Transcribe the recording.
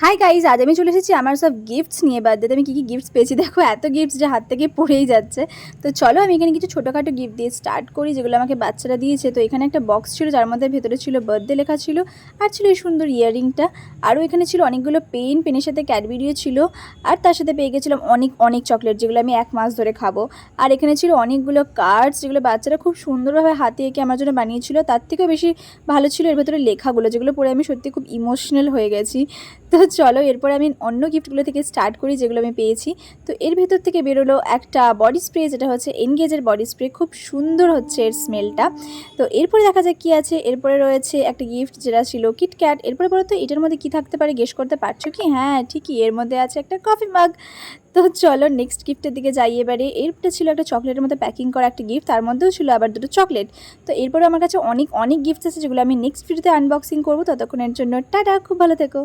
Hi guys, আজ আমি চলে এসেছি আমার সব গিফটস নিয়ে। বার্থডেতে আমি কী কী গিফটস পেয়েছি দেখো, এত গিফটস যে হাত থেকে পড়েই যাচ্ছে। তো চলো আমি এখানে কিছু ছোটোখাটো গিফট দিয়ে স্টার্ট করি, যেগুলো আমাকে বাচ্চারা দিয়েছে। তো এখানে একটা বক্স ছিল, যার মধ্যে ভেতরে ছিল বার্থডে লেখা ছিল, আর ছিল এই সুন্দর ইয়াররিংটা। আরও এখানে ছিল অনেকগুলো পেনের সাথে ক্যাডবেরিও ছিল, আর তার সাথে পেয়ে গেছিলাম অনেক অনেক চকলেট, যেগুলো আমি 1 মাস ধরে খাবো। আর এখানে ছিল অনেকগুলো কার্ডস, যেগুলো বাচ্চারা খুব সুন্দরভাবে হাতে এঁকে আমার জন্য বানিয়েছিল। তার থেকেও বেশি ভালো ছিল এর ভেতরে লেখাগুলো, যেগুলো পড়ে আমি সত্যি খুব ইমোশনাল হয়ে গেছি। তো চলো এরপরে আমি অন্য গিফটগুলো থেকে স্টার্ট করি, যেগুলো আমি পেয়েছি। তো এর ভেতর থেকে বেরোলো একটা বডি স্প্রে, যেটা হচ্ছে এনগেজের বডি স্প্রে। খুব সুন্দর হচ্ছে এর স্মেলটা। তো এরপরে দেখা যাক কী আছে। এরপরে রয়েছে একটা গিফট, যেটা ছিল কিটক্যাট। এরপরে বলো তো এটার মধ্যে কী থাকতে পারে, গেস করতে পারছো কি? হ্যাঁ ঠিকই, এর মধ্যে আছে একটা কফি মাগ। তো চলো নেক্সট গিফটের দিকে যাই এবারে। এরটা ছিল একটা চকলেটের মধ্যে প্যাকিং করা একটা গিফট, তার মধ্যেও ছিল আবার দুটো চকলেট। তো এরপরে আমার কাছে অনেক অনেক গিফটস আছে, যেগুলো আমি নেক্সট ভিডিওতে আনবক্সিং করবো। ততক্ষণের জন্য টাটা, খুব ভালো থেকো।